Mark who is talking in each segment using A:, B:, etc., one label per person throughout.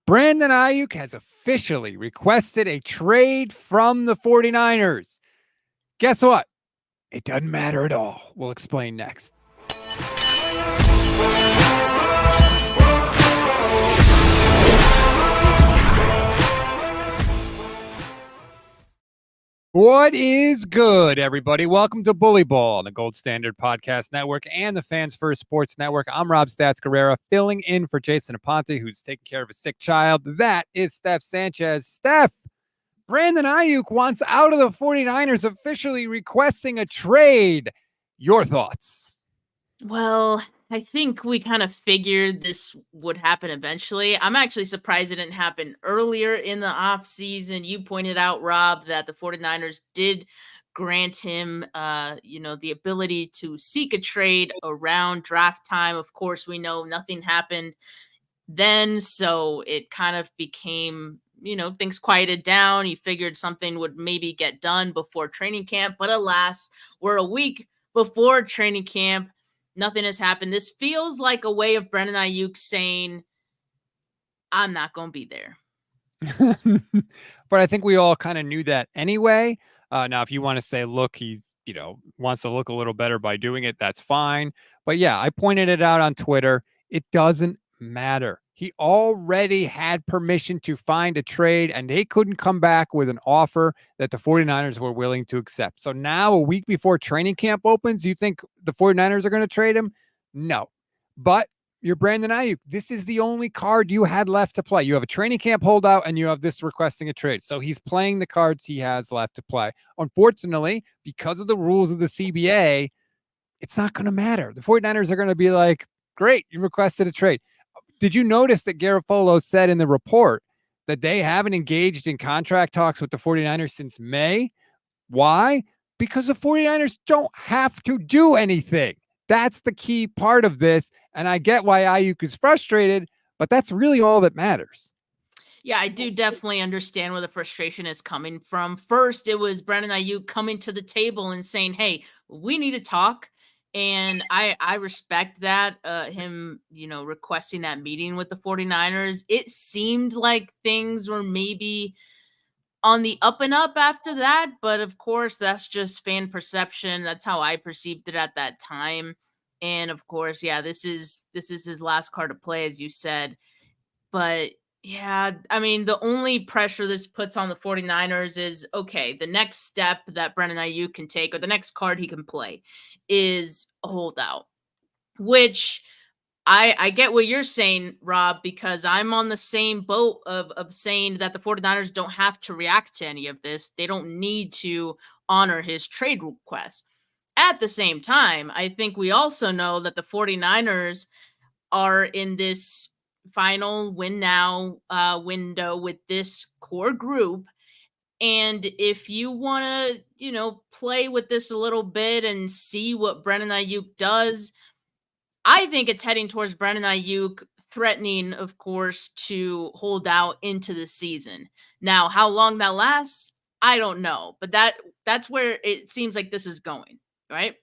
A: Brandon Aiyuk has officially requested a trade from the 49ers. Guess what? It doesn't matter at all. We'll explain next. What is good, everybody? Welcome to Bully Ball on the Gold Standard Podcast Network and the Fans First Sports Network. I'm Rob Stats Guerrera, filling in for Jason Aponte, who's taking care of a sick child. That is Steph Sanchez. Steph, Brandon Aiyuk wants out of the 49ers, officially requesting a trade. Your thoughts?
B: Well, I think we kind of figured this would happen eventually. I'm actually surprised it didn't happen earlier in the offseason. You pointed out, Rob, that the 49ers did grant him, the ability to seek a trade around draft time. Of course, we know nothing happened then, so it kind of became, things quieted down. He figured something would maybe get done before training camp, but alas, we're a week before training camp. Nothing has happened. This feels like a way of Brandon Aiyuk saying, I'm not going to be there.
A: But I think we all kind of knew that anyway. Now, if you want to say, look, he's, wants to look a little better by doing it, that's fine. But yeah, I pointed it out on Twitter. It doesn't matter. He already had permission to find a trade, and they couldn't come back with an offer that the 49ers were willing to accept. So now, a week before training camp opens, you think the 49ers are going to trade him? No. But you're Brandon Aiyuk. This is the only card you had left to play. You have a training camp holdout, and you have this requesting a trade. So he's playing the cards he has left to play. Unfortunately, because of the rules of the CBA, it's not going to matter. The 49ers are going to be like, great, you requested a trade. Did you notice that Garofalo said in the report that they haven't engaged in contract talks with the 49ers since May? Why? Because the 49ers don't have to do anything. That's the key part of this. And I get why Aiyuk is frustrated, but that's really all that matters.
B: Yeah, I do definitely understand where the frustration is coming from. First, it was Brandon Aiyuk coming to the table and saying, hey, we need to talk. And I respect that, him, requesting that meeting with the 49ers. It seemed like things were maybe on the up and up after that. But of course, that's just fan perception. That's how I perceived it at that time. And of course, yeah, this is his last card to play, as you said. But yeah, I mean, the only pressure this puts on the 49ers is, okay, the next step that Brandon Aiyuk can take, or the next card he can play, is a holdout, which I get what you're saying, Rob, because I'm on the same boat of saying that the 49ers don't have to react to any of this. They don't need to honor his trade request. At the same time, I think we also know that the 49ers are in this final win now window with this core group. And if you want to, play with this a little bit and see what Brandon Aiyuk does, I think it's heading towards Brandon Aiyuk threatening, of course, to hold out into the season. Now, how long that lasts, I don't know, but that's where it seems like this is going, right?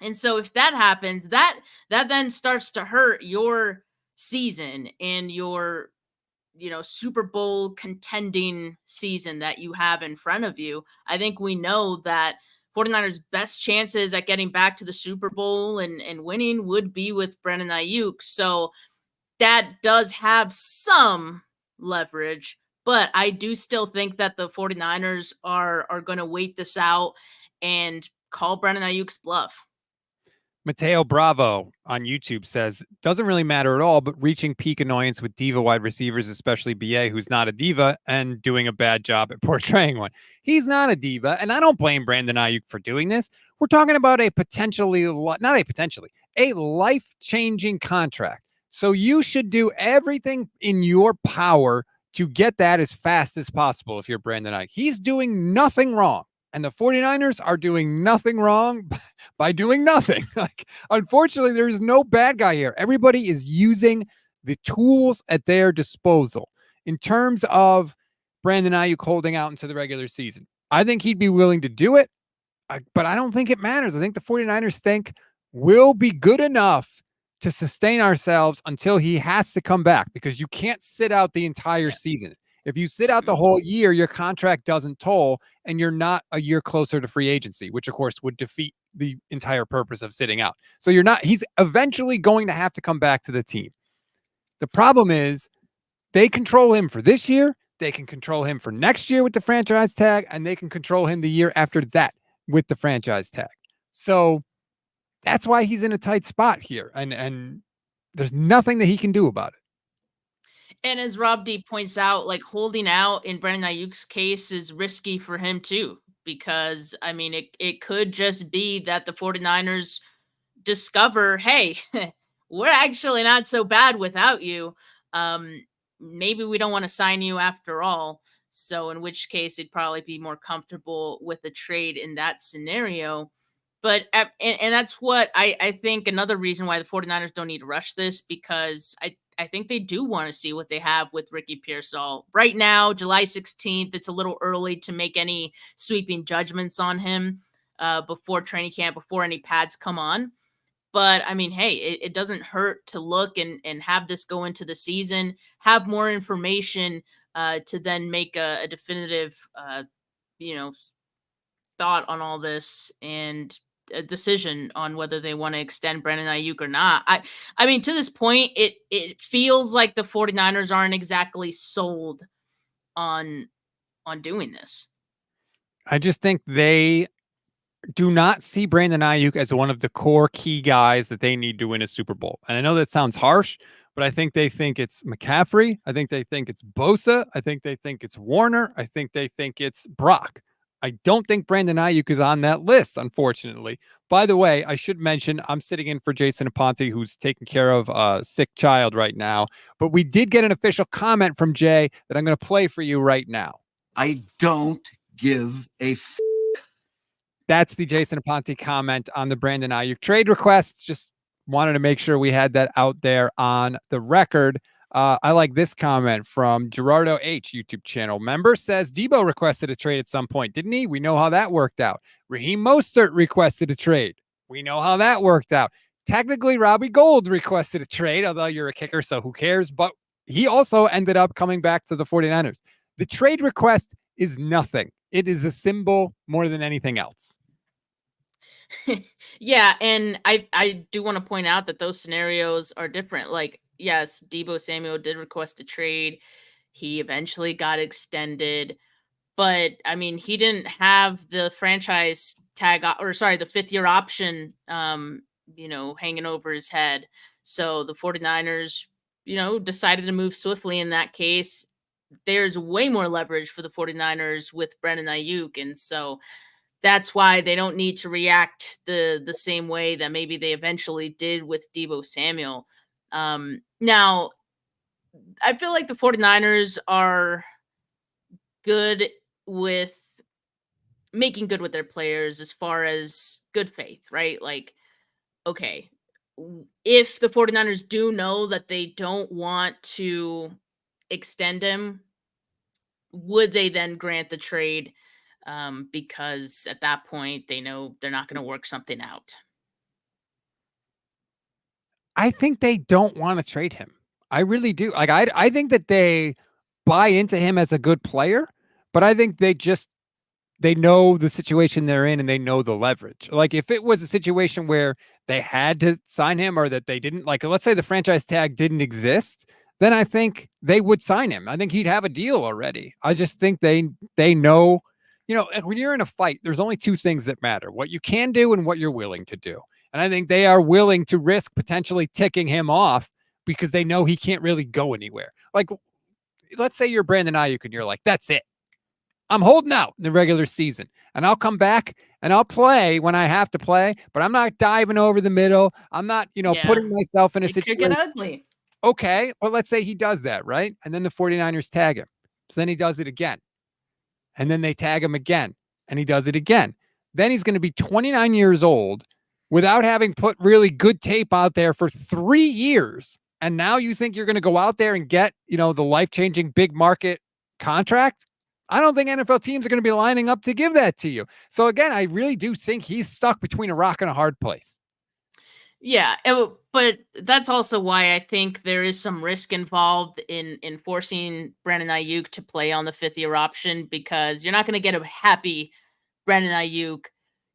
B: And so if that happens, that then starts to hurt your season and your Super Bowl contending season that you have in front of you. I think we know that 49ers best chances at getting back to the Super Bowl and winning would be with Brandon Aiyuk. So that does have some leverage, but I do still think that the 49ers are going to wait this out and call Brandon Aiyuk's bluff.
A: Mateo Bravo on YouTube says, doesn't really matter at all, but reaching peak annoyance with diva wide receivers, especially BA, who's not a diva and doing a bad job at portraying one. He's not a diva, and I don't blame Brandon Aiyuk for doing this. We're talking about a life-changing contract. So you should do everything in your power to get that as fast as possible if you're Brandon Aiyuk. He's doing nothing wrong. And the 49ers are doing nothing wrong by doing nothing. Like, unfortunately, there's no bad guy here. Everybody is using the tools at their disposal. In terms of Brandon Aiyuk holding out into the regular season, I think he'd be willing to do it, but I don't think it matters. I think the 49ers think we'll be good enough to sustain ourselves until he has to come back, because you can't sit out the entire
B: Yeah.
A: season. If you sit out the
B: Mhm.
A: whole year, your contract doesn't toll and you're not a year closer to free agency, which of course would defeat the entire purpose of sitting out. So he's eventually going to have to come back to the team. The problem is they control him for this year. They can control him for next year with the franchise tag, and they can control him the year after that with the franchise tag. So that's why he's in a tight spot here. And there's nothing that he can do about it.
B: And as Rob D points out, like holding out in Brandon Ayuk's case is risky for him too, because I mean, it could just be that the 49ers discover, hey, we're actually not so bad without you. Um, Maybe we don't want to sign you after all. So, in which case, it'd probably be more comfortable with a trade in that scenario. But, and that's what I think another reason why the 49ers don't need to rush this, because I think they do want to see what they have with Ricky Pearsall. Right now, July 16th, it's a little early to make any sweeping judgments on him before training camp, before any pads come on. But I mean, hey, it doesn't hurt to look and have this go into the season, have more information to then make a definitive, you know, thought on all this and a decision on whether they want to extend Brandon Ayuk or not. I mean, to this point, it feels like the 49ers aren't exactly sold on doing this.
A: I just think they do not see Brandon Aiyuk as one of the core key guys that they need to win a Super Bowl. And I know that sounds harsh, but I think they think it's McCaffrey. I think they think it's Bosa. I think they think it's Warner. I think they think it's Brock. I don't think Brandon Aiyuk is on that list, unfortunately. By the way, I should mention I'm sitting in for Jason Aponte, who's taking care of a sick child right now. But we did get an official comment from Jay that I'm going to play for you right now.
C: I don't give a
A: That's the Jason Aponte comment on the Brandon Aiyuk trade requests. Just wanted to make sure we had that out there on the record. I like this comment from Gerardo H, YouTube channel member, says Debo requested a trade at some point, didn't he? We know how that worked out. Raheem Mostert requested a trade. We know how that worked out. Technically, Robbie Gould requested a trade, although you're a kicker, so who cares? But he also ended up coming back to the 49ers. The trade request is nothing. It is a symbol more than anything else.
B: Yeah, and I do want to point out that those scenarios are different. Like, yes, Debo Samuel did request a trade. He eventually got extended, but I mean, he didn't have the franchise tag or sorry, the 5th-year option hanging over his head. So the 49ers, decided to move swiftly in that case. There's way more leverage for the 49ers with Brandon Aiyuk, and so that's why they don't need to react the same way that maybe they eventually did with Debo Samuel. Now, I feel like the 49ers are good with making good with their players as far as good faith, right? Like, okay, if the 49ers do know that they don't want to extend him, would they then grant the trade? Because at that point, they know they're not going to work something out.
A: I think they don't want to trade him. I really do. Like I think that they buy into him as a good player, but I think they know the situation they're in and they know the leverage. Like if it was a situation where they had to sign him or that they didn't, like let's say the franchise tag didn't exist, then I think they would sign him. I think he'd have a deal already. I just think they know, when you're in a fight, there's only two things that matter: what you can do and what you're willing to do. And I think they are willing to risk potentially ticking him off because they know he can't really go anywhere. Like, let's say you're Brandon Aiyuk and you're like, that's it. I'm holding out in the regular season and I'll come back and I'll play when I have to play, but I'm not diving over the middle. I'm not,
B: Yeah,
A: putting myself in a
B: it could get
A: situation.
B: ugly.
A: Okay. Well, let's say he does that, right? And then the 49ers tag him. So then he does it again. And then they tag him again and he does it again. Then he's going to be 29 years old without having put really good tape out there for 3 years. And now you think you're going to go out there and get, the life-changing big market contract? I don't think NFL teams are going to be lining up to give that to you. So again, I really do think he's stuck between a rock and a hard place.
B: Yeah, but that's also why I think there is some risk involved in forcing Brandon Ayuk to play on the fifth-year option, because you're not going to get a happy Brandon Ayuk.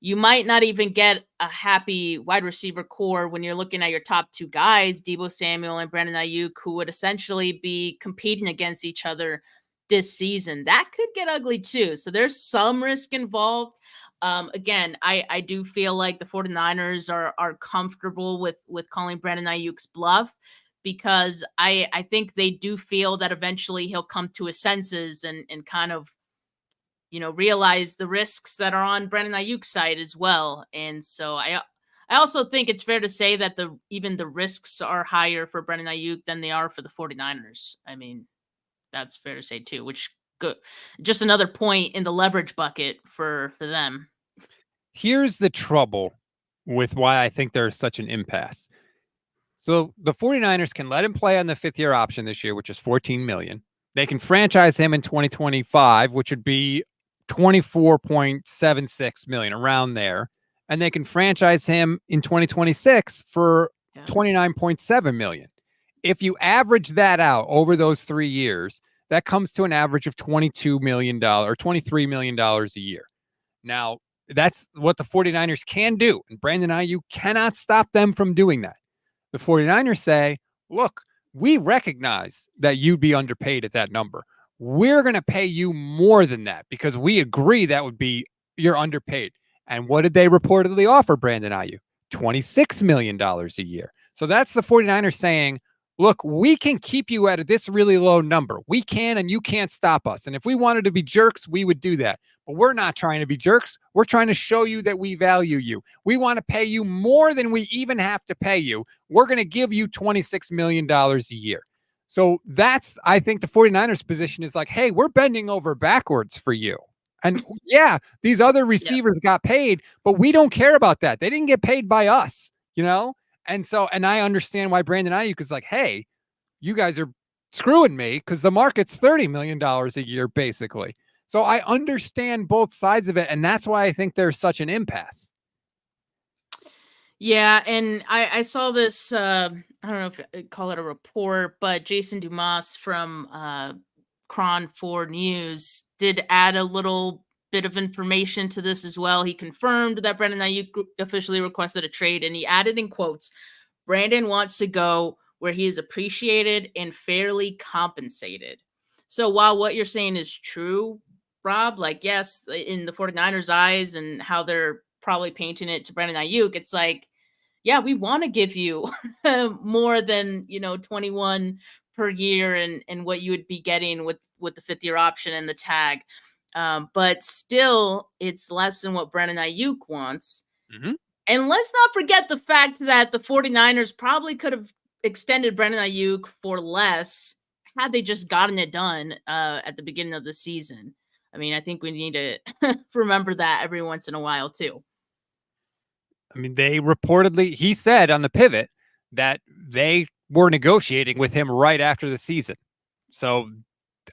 B: You might not even get a happy wide receiver core when you're looking at your top two guys, Debo Samuel and Brandon Ayuk, who would essentially be competing against each other this season. That could get ugly too. So there's some risk involved. Again, I do feel like the 49ers are comfortable with calling Brandon Ayuk's bluff, because I think they do feel that eventually he'll come to his senses and kind of, realize the risks that are on Brandon Ayuk's side as well. And so I also think it's fair to say that even the risks are higher for Brandon Ayuk than they are for the 49ers. I mean, that's fair to say too, which good, just another point in the leverage bucket for them.
A: Here's the trouble with why I think there's such an impasse. So the 49ers can let him play on the fifth-year option this year, which is $14 million. They can franchise him in 2025, which would be $24.76 million, around there. And they can franchise him in 2026 for $29.7 million. If you average that out over those 3 years, that comes to an average of $22 million or $23 million a year. Now, that's what the 49ers can do. And Brandon Aiyuk cannot stop them from doing that. The 49ers say, look, we recognize that you'd be underpaid at that number. We're going to pay you more than that because we agree that would be, you're underpaid. And what did they reportedly offer Brandon Aiyuk? $26 million a year. So that's the 49ers saying, look, we can keep you at this really low number. We can, and you can't stop us. And if we wanted to be jerks, we would do that. But we're not trying to be jerks. We're trying to show you that we value you. We want to pay you more than we even have to pay you. We're going to give you $26 million a year. So that's, I think the 49ers position is like, hey, we're bending over backwards for you. And yeah, these other receivers got paid, but we don't care about that. They didn't get paid by us, And so, and I understand why Brandon Aiyuk is like, hey, you guys are screwing me because the market's $30 million a year, basically. So I understand both sides of it. And that's why I think there's such an impasse.
B: Yeah, and I saw this, I don't know if I'd call it a report, but Jason Dumas from Cron 4 News did add a little bit of information to this as well. He confirmed that Brandon Aiyuk officially requested a trade, and he added in quotes, Brandon wants to go where he is appreciated and fairly compensated. So while what you're saying is true, Rob, like, yes, in the 49ers' eyes and how they're probably painting it to Brandon Aiyuk, it's like, yeah, we want to give you more than 21 per year and what you would be getting with the fifth-year option and the tag. But still, it's less than what Brandon Aiyuk wants.
A: Mm-hmm.
B: And let's not forget the fact that the 49ers probably could have extended Brandon Aiyuk for less had they just gotten it done at the beginning of the season. I mean, I think we need to remember that every once in a while, too.
A: I mean, they reportedly, he said on the pivot that they were negotiating with him right after the season. So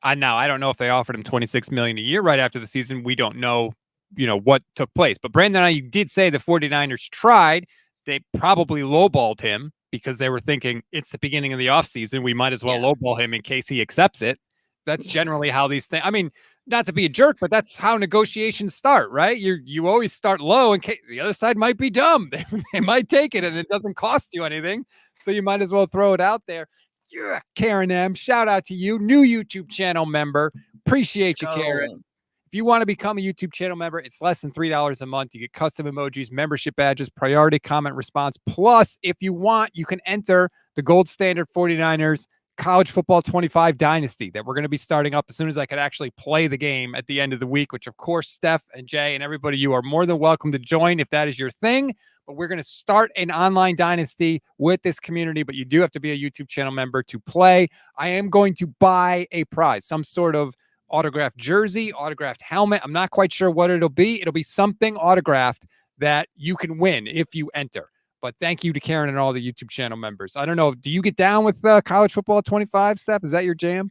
A: I don't know if they offered him $26 million a year right after the season. We don't know, what took place. But Brandon Aiyuk did say the 49ers tried. They probably lowballed him because they were thinking it's the beginning of the offseason. We might as well lowball him in case he accepts it. That's generally how these things, I mean, not to be a jerk, but that's how negotiations start, right? You always start low in case the other side might be dumb. They might take it and it doesn't cost you anything. So you might as well throw it out there. Yeah, Karen M, shout out to you, new YouTube channel member. Appreciate you, Karen. If you want to become a YouTube channel member, it's less than $3 a month. You get custom emojis, membership badges, priority comment response. Plus, if you want, you can enter the gold standard 49ers College Football 25 Dynasty that we're going to be starting up as soon as I could actually play the game at the end of the week, which, of course, Steph and Jay and everybody, you are more than welcome to join if that is your thing. But we're going to start an online dynasty with this community, but you do have to be a YouTube channel member to play. I am going to buy a prize, some sort of autographed jersey, autographed helmet. I'm not quite sure what it'll be. It'll be something autographed that you can win if you enter. But thank you to Karen and all the YouTube channel members. I don't know. Do you get down with College Football 25, Steph? Is that your jam?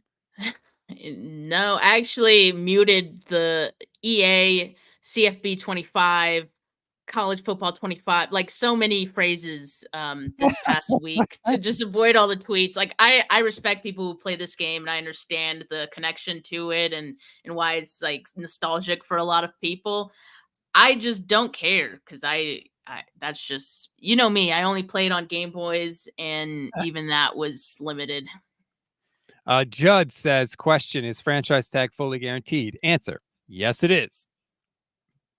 B: No, I actually muted the EA CFB 25 college football 25, like so many phrases this past week to just avoid all the tweets. Like I respect people who play this game and I understand the connection to it and why it's like nostalgic for a lot of people. I just don't care because I that's just, you know me. I only played on Game Boys and even that was limited.
A: Judd says, question, is franchise tag fully guaranteed? Answer, yes, it is.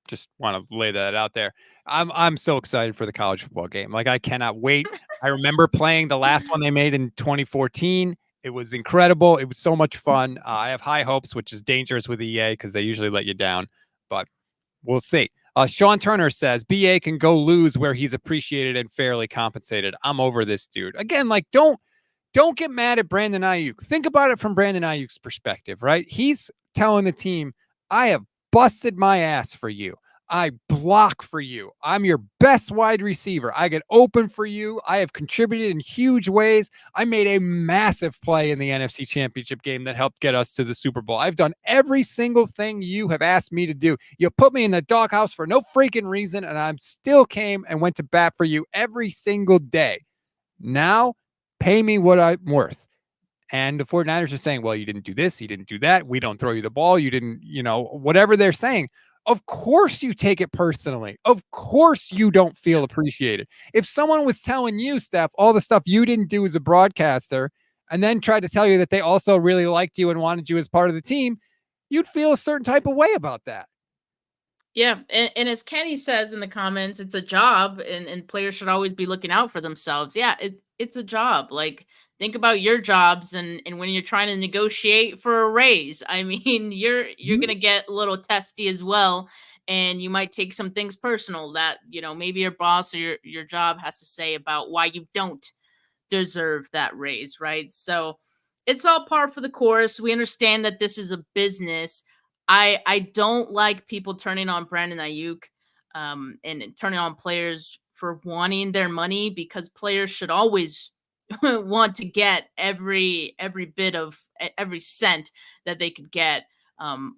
A: Just want to lay that out there. I'm so excited for the college football game. Like, I cannot wait. I remember playing the last one they made in 2014. It was incredible. It was so much fun. I have high hopes, which is dangerous with EA because they usually let you down, but we'll see. Sean Turner says BA can go lose where he's appreciated and fairly compensated. I'm over this dude. Again, like, don't get mad at Brandon Aiyuk. Think about it from Brandon Aiyuk's perspective, right? He's telling the team, I have busted my ass for you. I block for you. I'm your best wide receiver. I get open for you. I have contributed in huge ways. I made a massive play in the NFC Championship game that helped get us to the Super Bowl. I've done every single thing you have asked me to do. You put me in the doghouse for no freaking reason, and I still came and went to bat for you every single day. Now, pay me what I'm worth. And the 49ers are saying, well, you didn't do this, you didn't do that, we don't throw you the ball, you didn't, whatever they're saying. Of course you take it personally. Of course you don't feel appreciated. If someone was telling you, Steph, all the stuff you didn't do as a broadcaster, and then tried to tell you that they also really liked you and wanted you as part of the team, you'd feel a certain type of way about that.
B: Yeah, and as Kenny says in the comments, it's a job, and players should always be looking out for themselves. Yeah, it's a job. Like, think about your jobs, and when you're trying to negotiate for a raise, I mean, you're gonna get a little testy as well, and you might take some things personal that maybe your boss or your job has to say about why you don't deserve that raise, right? So it's all par for the course. We understand that this is a business. I don't like people turning on Brandon Aiyuk and turning on players for wanting their money, because players should always want to get every bit of every cent that they could get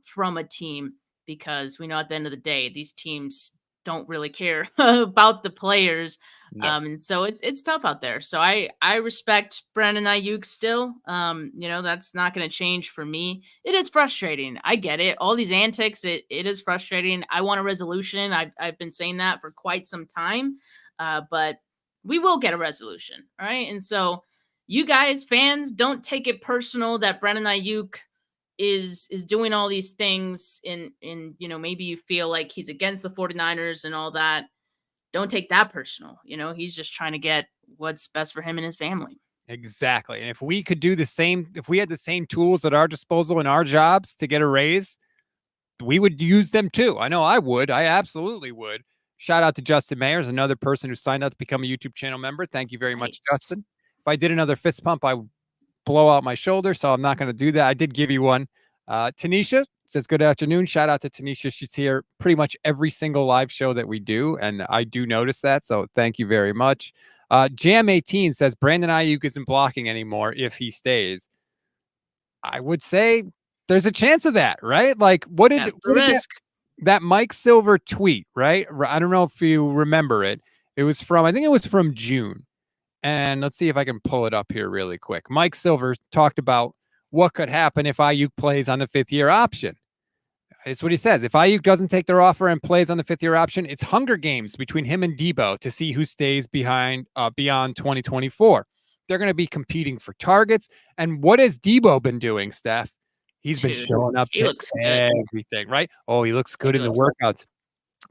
B: from a team, because we know at the end of the day these teams don't really care about the players.
A: No.
B: And so it's tough out there. So I respect Brandon Aiyuk still. That's not going to change for me. It is frustrating. I get it. All these antics, it is frustrating. I want a resolution. I've been saying that for quite some time, but we will get a resolution. All right. And so you guys, fans, don't take it personal that Brandon Aiyuk is doing all these things maybe you feel like he's against the 49ers and all that. Don't take that personal. He's just trying to get what's best for him and his family.
A: Exactly. And if we could do the same, if we had the same tools at our disposal in our jobs to get a raise, we would use them too. I know I would. I absolutely would. Shout out to Justin Mayers, another person who signed up to become a YouTube channel member. Thank you very much, Justin. If I did another fist pump, I would blow out my shoulder, so I'm not going to do that. I did give you one. Tanisha says, good afternoon. Shout out to Tanisha. She's here pretty much every single live show that we do, and I do notice that, so thank you very much. Jam 18 says, Brandon Aiyuk isn't blocking anymore if he stays. I would say there's a chance of that, right? Like, what did that Mike Silver tweet, right? I don't know if you remember it. It was from, I think it was from June. And let's see if I can pull it up here really quick. Mike Silver talked about what could happen if Aiyuk plays on the 5th-year option. It's what he says. If Aiyuk doesn't take their offer and plays on the 5th-year option, it's Hunger Games between him and Debo to see who stays beyond 2024. They're going to be competing for targets. And what has Debo been doing, Steph? He's been showing up to everything, right? Oh, he looks good in the workouts.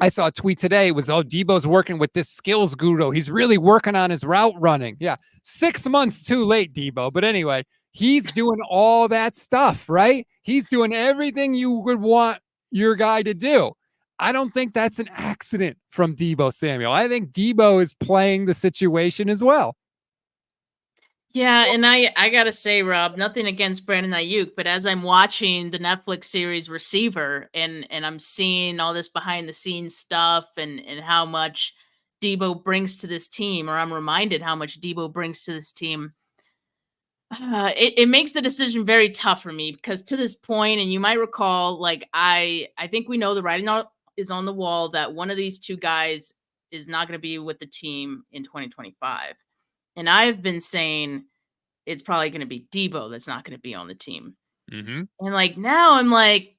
A: I saw a tweet today. It was, Debo's working with this skills guru. He's really working on his route running. Yeah. 6 months too late, Debo. But anyway, he's doing all that stuff, right? He's doing everything you would want your guy to do. I don't think that's an accident from Debo Samuel. I think Debo is playing the situation as well.
B: Yeah, and I gotta say, Rob, nothing against Brandon Aiyuk, but as I'm watching the Netflix series Receiver and I'm seeing all this behind the scenes stuff and how much Debo brings to this team, or I'm reminded how much Debo brings to this team, it makes the decision very tough for me, because to this point, and you might recall, like I think we know the writing is on the wall that one of these two guys is not going to be with the team in 2025. And I've been saying it's probably going to be Debo that's not going to be on the team.
A: Mm-hmm.
B: And like now I'm like,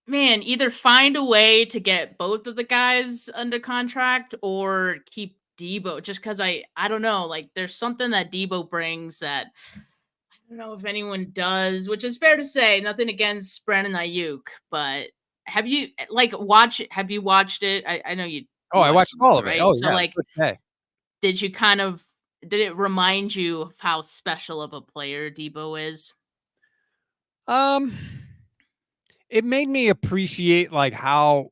B: man, either find a way to get both of the guys under contract or keep Debo, just because I don't know, like there's something that Debo brings that I don't know if anyone does, which is fair to say. Nothing against Brandon Aiyuk, but have you have you watched it? I know
A: Oh, I watched
B: some
A: all
B: it,
A: of it.
B: right?
A: Oh
B: So
A: yeah,
B: like,
A: first day.
B: did you kind of did it remind you of how special of a player Debo is?
A: Um, it made me appreciate like how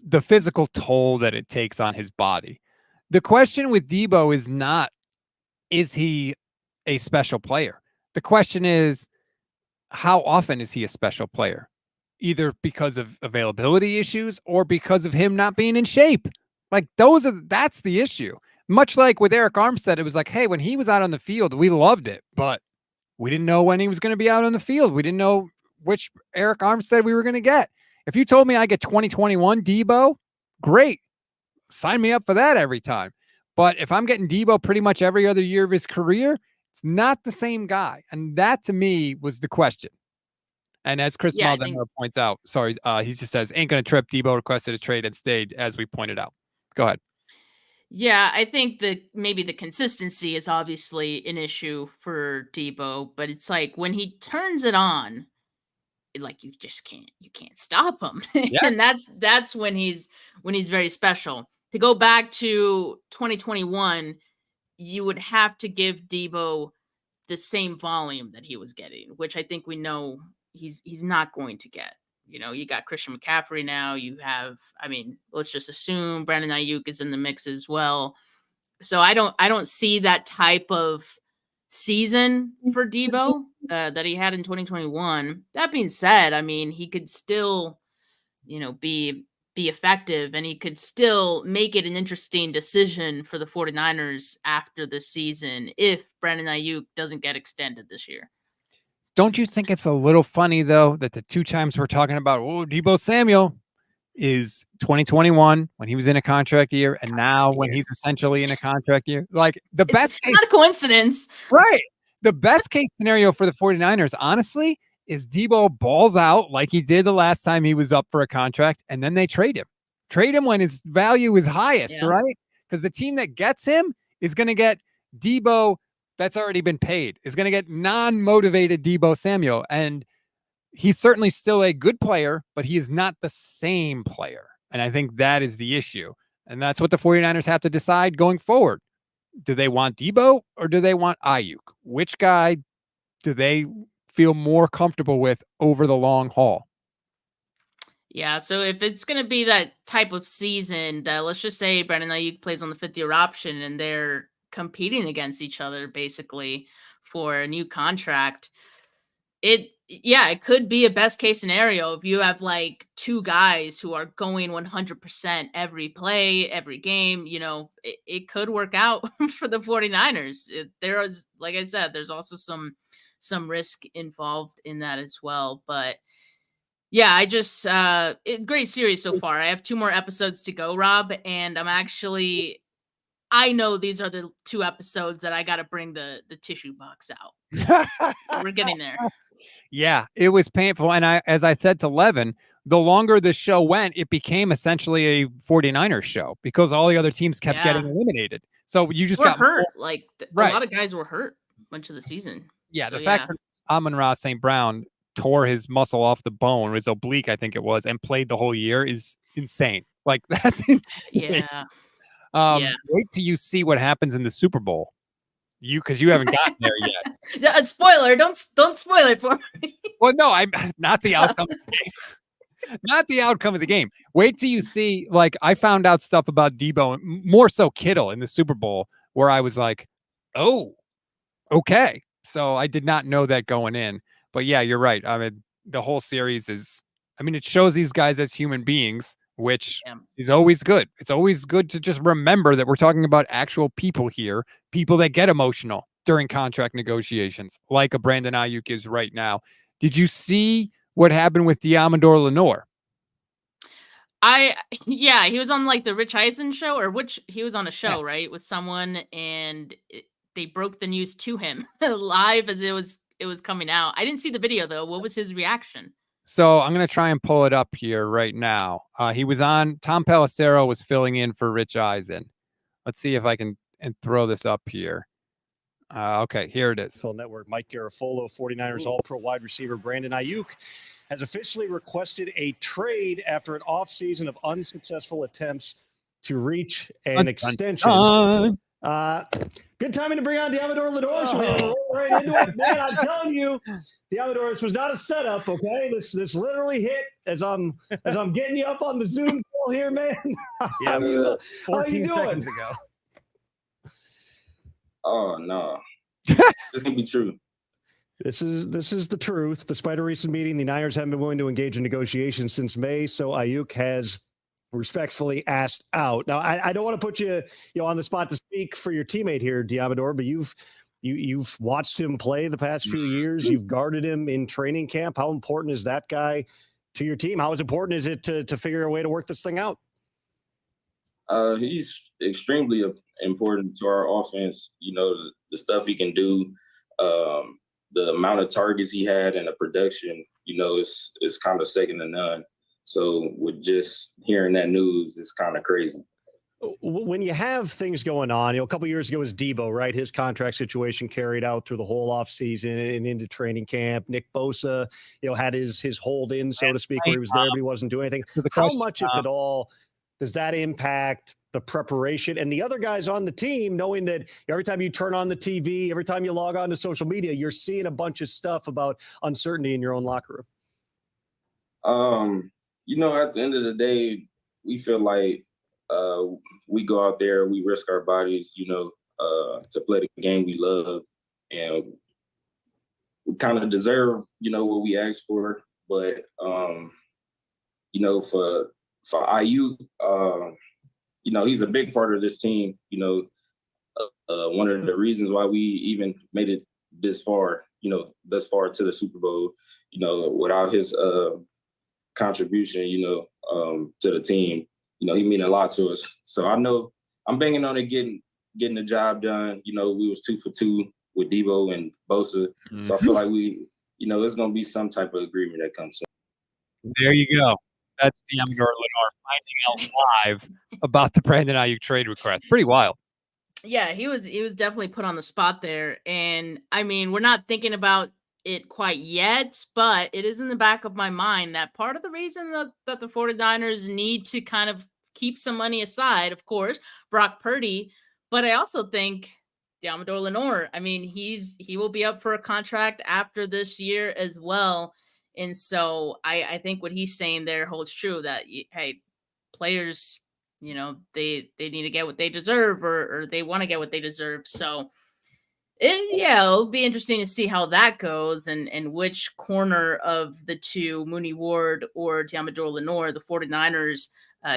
A: the physical toll that it takes on his body. The question with Debo is not, is he a special player? The question is, how often is he a special player? Either because of availability issues or because of him not being in shape. Like that's the issue. Much like with Eric Armstead, it was like, hey, when he was out on the field, we loved it, but we didn't know when he was going to be out on the field. We didn't know which Eric Armstead we were going to get. If you told me I get 2021 Debo, great. Sign me up for that every time. But if I'm getting Debo pretty much every other year of his career, it's not the same guy. And that to me was the question. And as Chris
B: Yeah, I think
A: Maldonado points out, sorry, he just says, ain't going to trip. Debo requested a trade and stayed, as we pointed out. Go ahead.
B: Yeah, I think that maybe the consistency is obviously an issue for Debo, but it's like when he turns it on, like you can't stop him.
A: Yes.
B: And that's when he's very special. To go back to 2021, you would have to give Debo the same volume that he was getting, which I think we know he's not going to get. You know, you got Christian McCaffrey now. You have, I mean, let's just assume Brandon Aiyuk is in the mix as well. So I don't see that type of season for Debo that he had in 2021. That being said, I mean, he could still, you know, be effective and he could still make it an interesting decision for the 49ers after the season if Brandon Aiyuk doesn't get extended this year.
A: Don't you think it's a little funny, though, that the two times we're talking about, Debo Samuel is 2021 when he was in a contract year and now when he's essentially in a contract year? Like the best
B: It's
A: case,
B: not a coincidence.
A: right? The best case scenario for the 49ers, honestly, is Debo balls out like he did the last time he was up for a contract, and then they trade him. Trade him when his value is highest,
B: Yeah.
A: right? Because the team that gets him is going to get Debo that's already been paid, is going to get non-motivated Debo Samuel. And he's certainly still a good player, but he is not the same player. And I think that is the issue. And that's what the 49ers have to decide going forward. Do they want Debo or do they want Aiyuk? Which guy do they feel more comfortable with over the long haul?
B: Yeah, so if it's going to be that type of season that let's just say Brandon Aiyuk plays on the fifth year option and they're competing against each other basically for a new contract, it could be a best case scenario if you have like two guys who are going 100% every play, every game, you know, it could work out for the 49ers. There is, like I said, there's also some risk involved in that as well, but yeah, I just great series so far. I have 2 more episodes to go, Rob, and I know these are the 2 episodes that I got to bring the tissue box out. We're getting there.
A: Yeah, it was painful. And as I said to Levin, the longer the show went, it became essentially a 49ers show because all the other teams kept getting eliminated. So you just
B: We're
A: got
B: hurt. Like a
A: right.
B: lot of guys were hurt much of the season.
A: Yeah,
B: So,
A: the fact that Amon-Ra St. Brown tore his muscle off the bone, his oblique, I think it was, and played the whole year is insane. Like that's insane.
B: Yeah.
A: Wait till you see what happens in the Super Bowl. Because you haven't gotten there yet.
B: Spoiler, don't spoil it for me.
A: Well, no, I'm not the outcome of the game. Not the outcome of the game. Wait till you see, like, I found out stuff about Debo, more so Kittle in the Super Bowl, where I was like, oh, okay. So I did not know that going in. But yeah, you're right. I mean, the whole series is, I mean, it shows these guys as human beings, which is always good. It's always good to just remember that we're talking about actual people here, people that get emotional during contract negotiations, like a Brandon Aiyuk is right now. Did you see what happened with Diamondor Lenore?
B: Yeah, he was on like the Rich Eisen show, or which he was on a show,
A: Yes.
B: right, with someone, and they broke the news to him live as it was coming out. I didn't see the video though. What was his reaction?
A: So I'm going to try and pull it up here right now. He was on, Tom Pelissero was filling in for Rich Eisen. Let's see if I can throw this up here. Okay, here it is.
D: NFL Network. Mike Garafolo, 49ers All-Pro wide receiver Brandon Aiyuk has officially requested a trade after an offseason of unsuccessful attempts to reach an extension. Good timing to bring on Diamador Lenore. So we're gonna roll right into it, man. I'm telling you, Diamador, this was not a setup. Okay, this literally hit as I'm getting you up on the Zoom call here, man.
E: Yeah,
D: 14 seconds ago.
E: Oh no, this can be true.
D: This is the truth. Despite a recent meeting, the Niners haven't been willing to engage in negotiations since May, so Aiyuk has respectfully asked out. Now, I don't want to put you on the spot to speak for your teammate here, Diamador, but you've watched him play the past few years. You've guarded him in training camp. How important is that guy to your team? How important is it to figure a way to work this thing out?
E: He's extremely important to our offense. You know, the stuff he can do, the amount of targets he had, and the production. You know, it's kind of second to none. So with just hearing that news, it's kind of crazy.
D: When you have things going on, a couple of years ago was Debo, right? His contract situation carried out through the whole offseason and into training camp. Nick Bosa, had his hold in, so to speak, where he was there, but he wasn't doing anything. How much, if at all, does that impact the preparation and the other guys on the team, knowing that every time you turn on the TV, every time you log on to social media, you're seeing a bunch of stuff about uncertainty in your own locker
E: room? At the end of the day, we feel like we go out there, we risk our bodies, to play the game we love, and we kind of deserve, what we asked for. But for Aiyuk, he's a big part of this team. One of the reasons why we even made it this far, thus far to the Super Bowl, without his contribution, to the team, he mean a lot to us. So I know I'm banging on it, getting the job done. We was 2 for 2 with Debo and Bosa. Mm-hmm. So I feel like it's going to be some type of agreement that comes in.
A: There you go. That's Diamador Lenore finding out live about the Brandon Aiyuk trade request. Pretty wild.
B: Yeah, he was definitely put on the spot there. And I mean, we're not thinking about it quite yet, but it is in the back of my mind that part of the reason that the 49ers need to kind of keep some money aside, of course, Brock Purdy, but I also think Diamador Lenore, I mean, he will be up for a contract after this year as well. And so I think what he's saying there holds true, that, hey, players, they need to get what they deserve, or they want to get what they deserve. So it'll be interesting to see how that goes, and which corner of the two, Mooney Ward or Diamador Lenore, the 49ers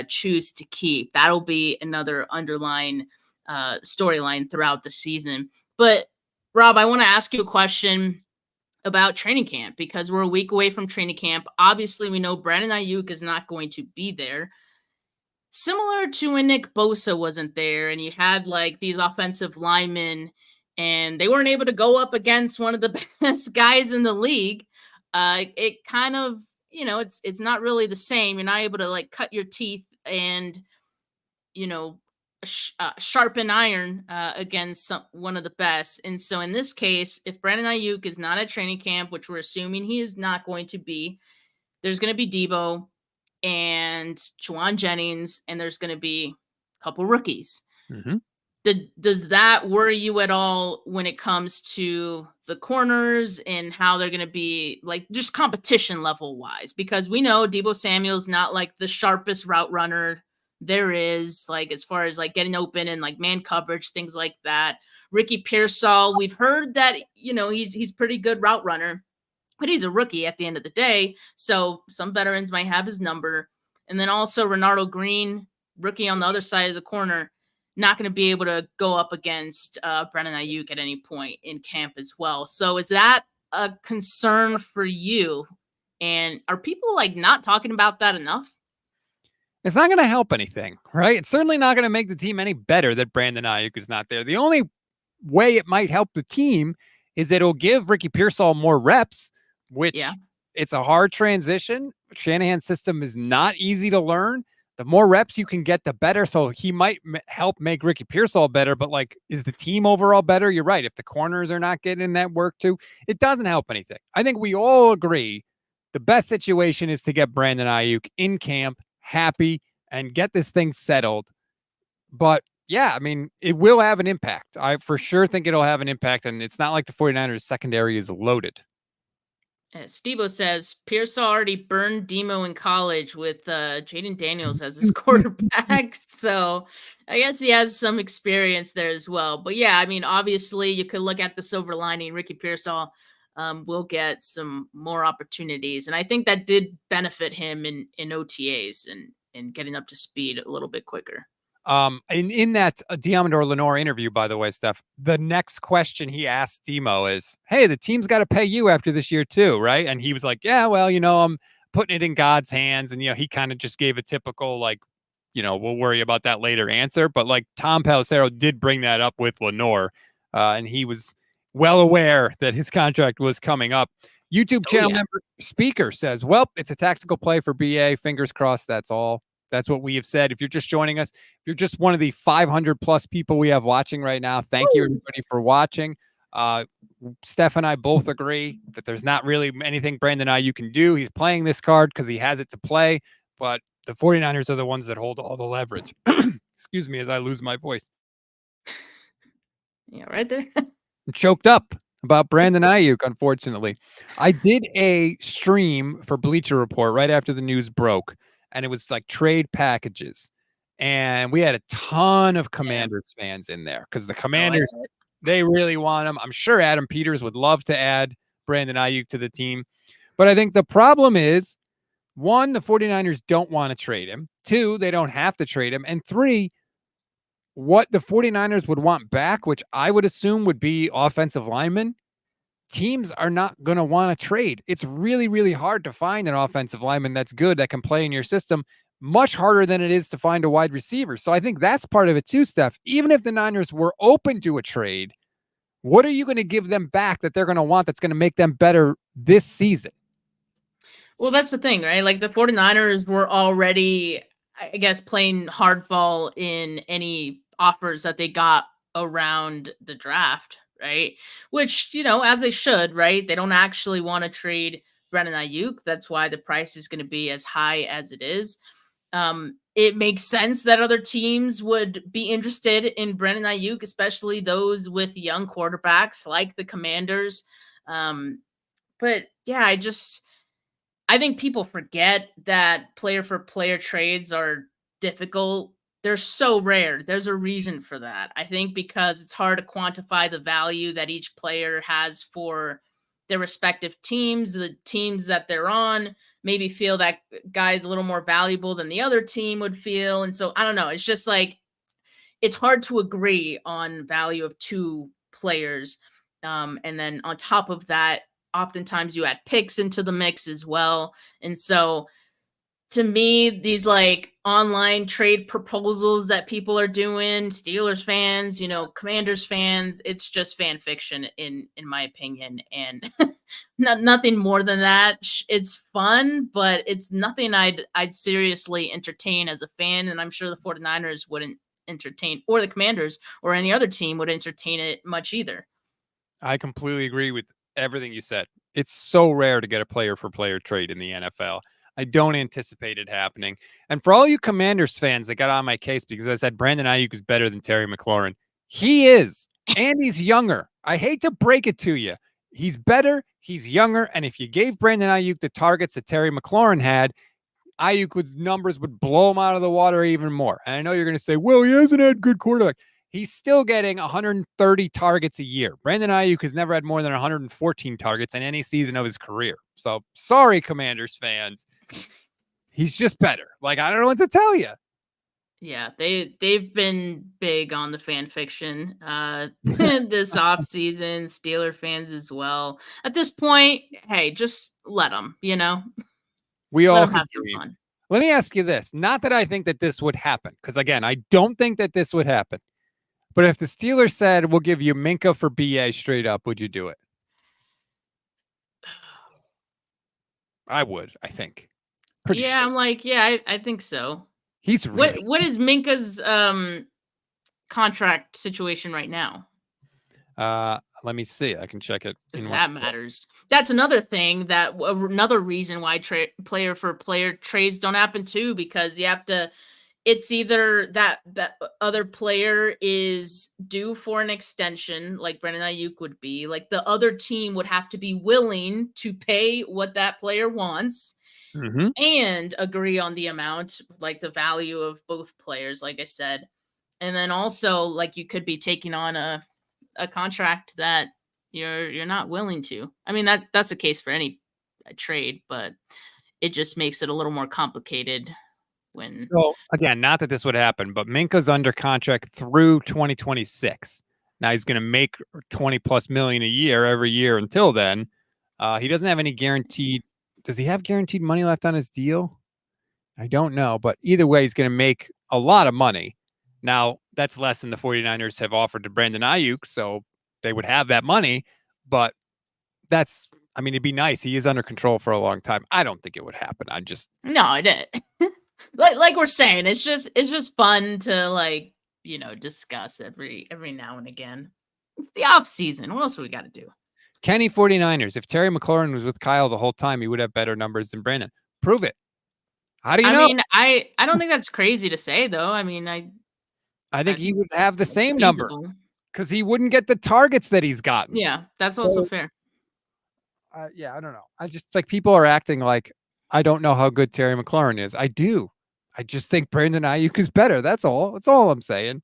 B: choose to keep. That'll be another underlying storyline throughout the season. But Rob, I want to ask you a question about training camp, because we're a week away from training camp. Obviously, we know Brandon Aiyuk is not going to be there. Similar to when Nick Bosa wasn't there, and you had like these offensive linemen, and they weren't able to go up against one of the best guys in the league. It kind of, it's not really the same. You're not able to like cut your teeth and, sharpen iron against one of the best. And so in this case, if Brandon Aiyuk is not at training camp, which we're assuming he is not going to be, there's going to be Debo and Juwan Jennings, and there's going to be a couple rookies.
A: Mm-hmm.
B: Does that worry you at all when it comes to the corners and how they're going to be, like, just competition level wise? Because we know Debo Samuel's not like the sharpest route runner there is, like, as far as like getting open and like man coverage, things like that. Ricky Pearsall, we've heard that, he's pretty good route runner, but he's a rookie at the end of the day. So some veterans might have his number. And then also Renardo Green, rookie on the other side of the corner, not going to be able to go up against Brandon Aiyuk at any point in camp as well. So is that a concern for you? And are people like not talking about that enough?
A: It's not going to help anything, right? It's certainly not going to make the team any better that Brandon Aiyuk is not there. The only way it might help the team is it'll give Ricky Pearsall more reps, which it's a hard transition. Shanahan's system is not easy to learn. The more reps you can get, the better. So he might help make Ricky Pearsall better, but like, is the team overall better? You're right. If the corners are not getting in that work too, it doesn't help anything. I think we all agree the best situation is to get Brandon Aiyuk in camp, happy, and get this thing settled. But yeah, I mean, it will have an impact. I for sure think it'll have an impact. And it's not like the 49ers secondary is loaded.
B: Steve-O says Pearsall already burned Demo in college with Jaden Daniels as his quarterback. So I guess he has some experience there as well. But yeah, I mean, obviously you could look at the silver lining. Ricky Pearsall will get some more opportunities. And I think that did benefit him in OTAs and getting up to speed a little bit quicker.
A: In that Diamador Lenore interview, by the way, Steph, the next question he asked Demo is, hey, the team's got to pay you after this year too, right? And he was like, yeah, well, I'm putting it in God's hands. And, he kind of just gave a typical, like, we'll worry about that later answer. But like Tom Pelissero did bring that up with Lenore, and he was well aware that his contract was coming up. YouTube channel member Speaker says, well, it's a tactical play for BA. Fingers crossed. That's all. That's what we have said. If you're just joining us, if you're just one of the 500 plus people we have watching right now, thank you everybody for watching. Steph and I both agree that there's not really anything Brandon Aiyuk can do. He's playing this card because he has it to play, but the 49ers are the ones that hold all the leverage. Excuse me as I lose my voice.
B: Yeah, right there.
A: I'm choked up about Brandon Aiyuk, unfortunately. I did a stream for Bleacher Report right after the news broke. And it was like trade packages. And we had a ton of Commanders fans in there because the Commanders, they really want him. I'm sure Adam Peters would love to add Brandon Aiyuk to the team. But I think the problem is, one, the 49ers don't want to trade him. Two, they don't have to trade him. And three, what the 49ers would want back, which I would assume would be offensive linemen, teams are not going to want to trade. It's really, really hard to find an offensive lineman that's good, that can play in your system, much harder than it is to find a wide receiver. So I think that's part of it too, Steph. Even if the Niners were open to a trade, what are you going to give them back that they're going to want that's going to make them better this season?
B: Well, that's the thing, right? Like the 49ers were already, I guess, playing hardball in any offers that they got around the draft. Right. Which, as they should, right? They don't actually want to trade Brandon Aiyuk. That's why the price is going to be as high as it is. It makes sense that other teams would be interested in Brandon Aiyuk, especially those with young quarterbacks like the Commanders. But yeah, I think people forget that player for player trades are difficult. They're so rare. There's a reason for that. I think because it's hard to quantify the value that each player has for their respective teams. The teams that they're on maybe feel that guy's a little more valuable than the other team would feel. And so I don't know. It's just like, it's hard to agree on value of two players. And then on top of that, oftentimes you add picks into the mix as well. And so to me, these like online trade proposals that people are doing, Steelers fans, Commanders fans, it's just fan fiction in my opinion. And nothing more than that. It's fun, but it's nothing I'd seriously entertain as a fan. And I'm sure the 49ers wouldn't entertain, or the Commanders or any other team would entertain it much either.
A: I completely agree with everything you said. It's so rare to get a player for player trade in the NFL. I don't anticipate it happening. And for all you Commanders fans that got on my case because I said Brandon Aiyuk is better than Terry McLaurin, he is. And he's younger. I hate to break it to you. He's better. He's younger. And if you gave Brandon Aiyuk the targets that Terry McLaurin had, Aiyuk's numbers would blow him out of the water even more. And I know you're going to say, well, he hasn't had good quarterback. He's still getting 130 targets a year. Brandon Aiyuk has never had more than 114 targets in any season of his career. So sorry, Commanders fans. He's just better. Like, I don't know what to tell you.
B: Yeah, they've been big on the fan fiction this offseason, Steeler fans as well. At this point, hey, just let them,
A: We all
B: have some
A: dream.
B: fun.
A: Let me ask you this. Not that I think that this would happen, because again, I don't think that this would happen. But if the Steelers said, we'll give you Minka for BA straight up, would you do it? I would, I think. Pretty sure.
B: I'm like, yeah, I think so.
A: He's really
B: What is Minka's contract situation right now?
A: let me see. I can check it.
B: If that matters. That's another thing that another reason why player for player trades don't happen too, because you have to. It's either that other player is due for an extension, like Brandon Aiyuk would be. Like the other team would have to be willing to pay what that player wants and agree on the amount, like the value of both players, like I said. And then also, like you could be taking on a contract that you're not willing to. I mean, that's the case for any trade, but it just makes it a little more complicated.
A: So again, not that this would happen, but Minka's under contract through 2026. Now he's going to make 20 plus million a year every year until then. He doesn't have any guaranteed. Does he have guaranteed money left on his deal? I don't know, but either way, he's going to make a lot of money. Now that's less than the 49ers have offered to Brandon Aiyuk, so they would have that money, but I mean, it'd be nice. He is under control for a long time. I don't think it would happen.
B: No, it did. like we're saying, it's just fun to discuss every now and again. It's the off season. What else do we got to do?
A: Kenny 49ers. If Terry McLaurin was with Kyle the whole time, he would have better numbers than Brandon. Prove it. How do you know?
B: I mean, I don't think that's crazy to say, though. I mean,
A: I think he would have the same number because he wouldn't get the targets that he's gotten.
B: Yeah, that's also fair.
A: Yeah, I don't know. I just like people are acting like I don't know how good Terry McLaurin is. I do. I just think Brandon Aiyuk is better. That's all. That's all I'm saying.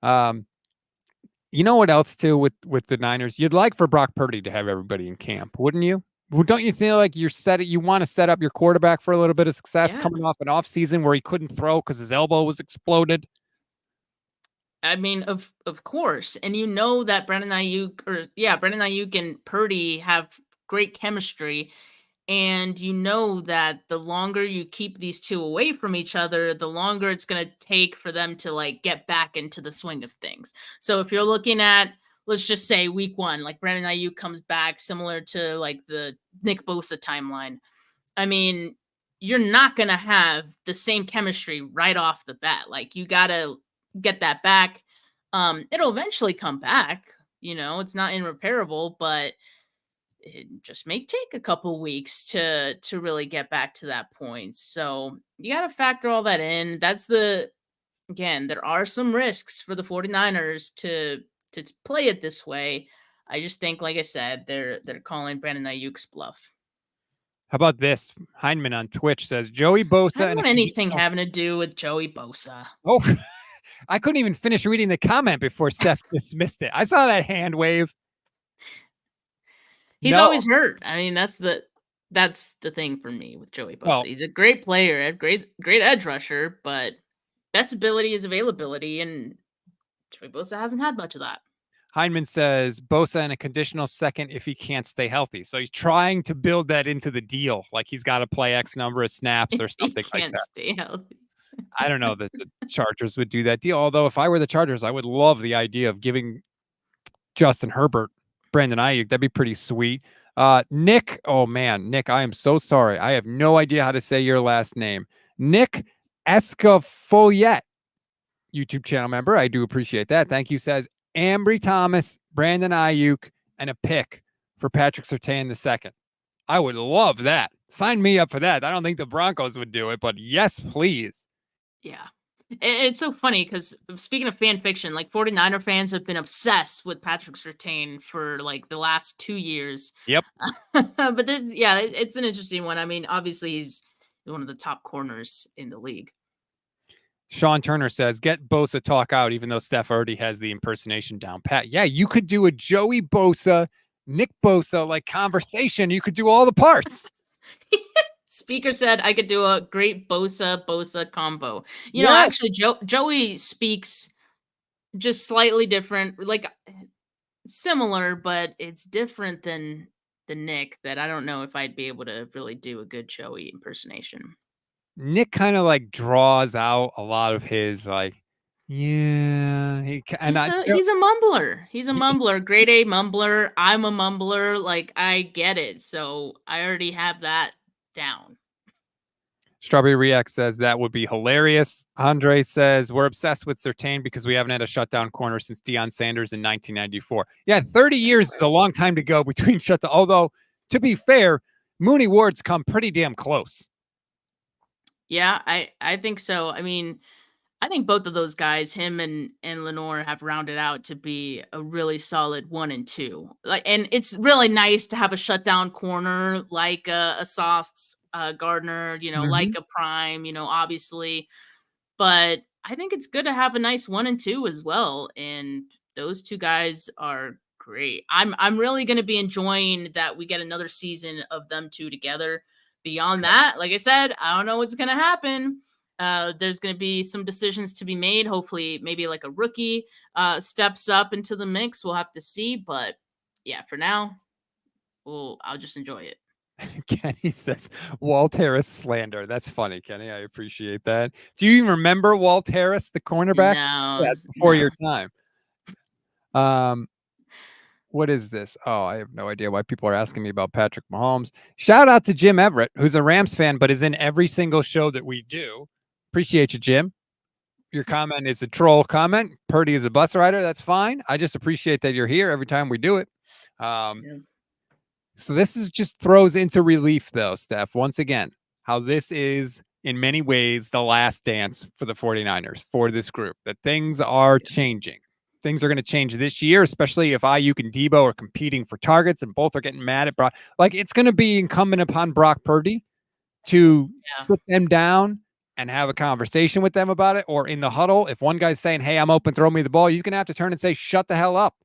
A: You know what else too with the Niners? You'd like for Brock Purdy to have everybody in camp, wouldn't you? Well, don't you feel like you want to set up your quarterback for a little bit of success coming off an off season where he couldn't throw because his elbow was exploded?
B: I mean, of course. And you know that Brandon Aiyuk and Purdy have great chemistry. And you know that the longer you keep these two away from each other, the longer it's going to take for them to get back into the swing of things. So if you're looking at, let's just say week 1, like Brandon Aiyuk comes back similar to the Nick Bosa timeline. I mean, you're not going to have the same chemistry right off the bat. Like you got to get that back. It'll eventually come back. It's not irreparable, but it just may take a couple weeks to really get back to that point. So you got to factor all that in. Again, there are some risks for the 49ers to play it this way. I just think, like I said, they're calling Brandon Aiyuk's bluff.
A: How about this? Heineman on Twitch says Joey Bosa.
B: I don't want anything having to do with Joey Bosa.
A: Oh, I couldn't even finish reading the comment before Steph dismissed it. I saw that hand wave.
B: He's always hurt. I mean, that's the thing for me with Joey Bosa. Well, he's a great player, great edge rusher, but best ability is availability, and Joey Bosa hasn't had much of that.
A: Heineman says Bosa in a conditional second if he can't stay healthy. So he's trying to build that into the deal, like he's got to play X number of snaps or something like that.
B: Can't stay healthy.
A: I don't know that the Chargers would do that deal. Although if I were the Chargers, I would love the idea of giving Justin Herbert Brandon Aiyuk. That'd be pretty sweet. Nick, oh man, Nick, I am so sorry. I have no idea how to say your last name. Nick Escafoliet, YouTube channel member. I do appreciate that. Thank you. Says Ambry Thomas, Brandon Aiyuk, and a pick for Patrick Surtain II. I would love that. Sign me up for that. I don't think the Broncos would do it, but yes, please.
B: Yeah. It's so funny because speaking of fan fiction, 49er fans have been obsessed with Patrick Surtain for the last 2 years.
A: Yep.
B: But it's an interesting one. I mean, obviously he's one of the top corners in the league.
A: Sean Turner says, get Bosa talk out, even though Steph already has the impersonation down pat. Yeah, you could do a Joey Bosa, Nick Bosa conversation. You could do all the parts.
B: Speaker said I could do a great Bosa combo. You know, actually, Joey speaks just slightly different, similar, but it's different than the Nick that I don't know if I'd be able to really do a good Joey impersonation.
A: Nick kind of like draws out a lot of his like, yeah,
B: He's a mumbler. He's a mumbler. Grade A mumbler. I'm a mumbler. Like, I get it. So I already have that down.
A: Strawberry React says that would be hilarious. Andre says we're obsessed with Surtain because we haven't had a shutdown corner since Deion Sanders in 1994. Yeah, 30 years is a long time to go between shutdown. Although, to be fair, Mooney Ward's come pretty damn close.
B: Yeah, I think so. I mean, I think both of those guys, him and Lenore, have rounded out to be a really solid 1 and 2. Like, and it's really nice to have a shutdown corner like a Sauce Gardner, like a Prime, obviously. But I think it's good to have a nice 1 and 2 as well. And those two guys are great. I'm really going to be enjoying that we get another season of them two together. Beyond that, like I said, I don't know what's going to happen. There's going to be some decisions to be made. Hopefully, maybe like a rookie steps up into the mix. We'll have to see. But yeah, for now, I'll just enjoy it.
A: Kenny says Walt Harris slander. That's funny, Kenny. I appreciate that. Do you even remember Walt Harris, the cornerback?
B: No,
A: That's before your time. What is this? Oh, I have no idea why people are asking me about Patrick Mahomes. Shout out to Jim Everett, who's a Rams fan, but is in every single show that we do. Appreciate you, Jim. Your comment is a troll comment. Purdy is a bus rider. That's fine. I just appreciate that you're here every time we do it. So this is just throws into relief, though, Steph, once again, how this is in many ways the last dance for the 49ers, for this group, that things are changing. Things are going to change this year, especially if Aiyuk and Debo are competing for targets and both are getting mad at Brock. Like, it's going to be incumbent upon Brock Purdy to sit them down and have a conversation with them about it, or in the huddle, if one guy's saying, hey, I'm open, throw me the ball, he's going to have to turn and say, shut the hell up.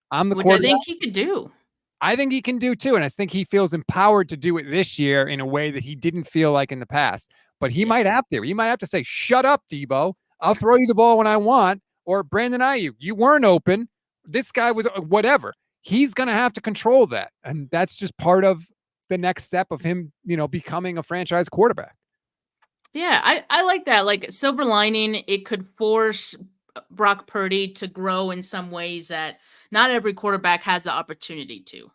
A: I'm the quarterback.
B: Which I think he could do.
A: I think he can do too. And I think he feels empowered to do it this year in a way that he didn't feel like in the past. But he might have to. He might have to say, shut up, Debo. I'll throw you the ball when I want. Or Brandon Aiyuk, you weren't open. This guy was whatever. He's going to have to control that. And that's just part of the next step of him, becoming a franchise quarterback.
B: Yeah, I like that. Like, silver lining, it could force Brock Purdy to grow in some ways that not every quarterback has the opportunity to.